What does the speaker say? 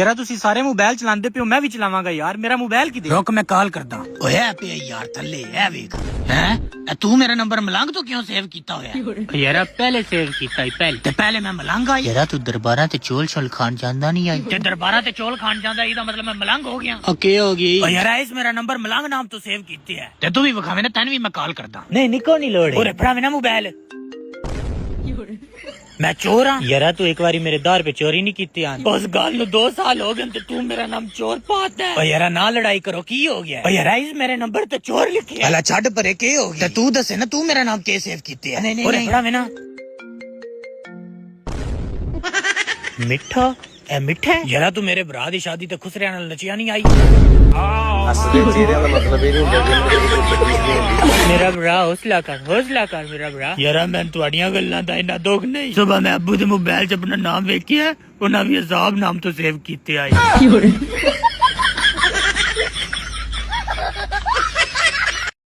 ਯਾਰਾ ਤੁਸੀਂ ਸਾਰੇ ਮੋਬਾਈਲ ਚਲਾਉਂਦੇ ਪਿਓ, ਮੈਂ ਵੀ ਚਲਾਵਾਂਗਾ ਯਾਰ। ਮੇਰਾ ਮੋਬਾਈਲ ਕਿਦੇ? ਰੁਕ ਮੈਂ ਕਾਲ ਕਰਦਾ। ਓਏ ਪਿਆ ਯਾਰ ਥੱਲੇ ਐ ਵੇਖ। ਹੈ ਤੂੰ ਮੇਰਾ ਨੰਬਰ ਮਲੰਗ ਤੋਂ ਕਿਉਂ ਸੇਵ ਕੀਤਾ ਹੋਇਆ? ਯਾਰਾ ਪਹਿਲੇ ਸੇਵ ਕੀਤਾ ਹੀ ਪਹਿਲੇ ਮੈਂ ਮਲੰਗ ਆਈ। ਯਾਰਾ ਤੂੰ ਦਰਬਾਰਾਂ ਤੇ ਚੋਲ ਛਲ ਖਾਣ ਜਾਂਦਾ ਨਹੀਂ ਆਈ? ਤੇ ਦਰਬਾਰਾਂ ਤੇ ਚੋਲ ਖਾਣ ਜਾਂਦਾ ਇਹਦਾ ਮਤਲਬ ਮੈਂ ਮਲੰਗ ਹੋ ਗਿਆ? ਓਕੇ ਹੋ ਗਈ। ਓ ਯਾਰਾ ਇਸ ਮੇਰਾ ਨੰਬਰ ਮਲੰਗ ਨਾਮ ਤੋਂ ਸੇਵ ਕੀਤੇ ਹੈ ਤੇ ਤੂੰ ਵੀ ਵਿਖਾਵੇਂ ਨਾ, ਤੈਨੂੰ ਵੀ ਮੈਂ ਕਾਲ ਕਰਦਾ। ਨਹੀਂ ਨਿਕੋ ਨਹੀਂ ਲੋੜ। ਓਰੇ ਫੜਾਵੇਂ ਨਾ ਮੋਬਾਈਲ। ਮੈਂ ਚੋਰ ਹਾਂ? ਯਾਰਾ ਤੂੰ ਇੱਕ ਵਾਰੀ ਮੇਰੇ ਦਾਰ पे ਚੋਰੀ ਨਹੀਂ ਕੀਤੀ ਆਂ। ਉਸ ਗੱਲ ਨੂੰ 2 ਸਾਲ ਹੋ ਗਏ ਤੇ ਤੂੰ ਮੇਰਾ ਨਾਮ ਚੋਰ ਪਾਤਾ ਹੈ। ਓ ਯਾਰਾ ਨਾ ਲੜਾਈ ਕਰੋ, ਕੀ ਹੋ ਗਿਆ? ਓ ਯਾਰਾ ਇਸ ਮੇਰੇ ਨੰਬਰ ਤੇ ਚੋਰ ਲਿਖਿਆ। ਹਲਾ ਛੱਡ ਪਰੇ, ਕੀ ਹੋ ਗਿਆ? ਤੇ ਤੂੰ ਦੱਸੇ ਨਾ, ਤੂੰ ਮੇਰਾ ਨਾਮ ਕੇ ਸੇਵ ਕੀਤੇ ਹੈ? ਨਹੀਂ ਓਰੇ ਫੜਾਵੇਂ ਨਾ। ਮਿੱਠਾ ਐ ਮਿੱਠਾ ਯਾਰਾ ਤੂੰ ਮੇਰੇ ਭਰਾ ਦੀ ਸ਼ਾਦੀ ਤੇ ਖੁਸਰਿਆਂ ਨਾਲ ਨਚਿਆ ਨਹੀਂ ਆਈ? ਹੱਸਦੇ ਚਿਹਰਿਆਂ ਦਾ ਮਤਲਬ ਇਹ ਨਹੀਂ ਹੁੰਦਾ ਕਿ ਮੇਰਾ ਭਰਾ ਹੌਸਲਾ ਕਰ ਮੇਰਾ ਭਰਾ। ਯਾਰਾ ਮੈਂ ਤੁਹਾਡੀਆਂ ਗੱਲਾਂ ਦਾ ਇੰਨਾ ਦੁੱਖ ਨਹੀਂ। ਸੁਬਹ ਮੈਂ ਅੱਬੂ ਦੇ ਮੋਬਾਈਲ 'ਚ ਆਪਣਾ ਨਾਮ ਵੇਖਿਆ, ਉਹਨਾਂ ਵੀ ਅਜ਼ਾਬ ਨਾਮ ਤੋਂ ਸੇਵ ਕੀਤੇ ਆਏ।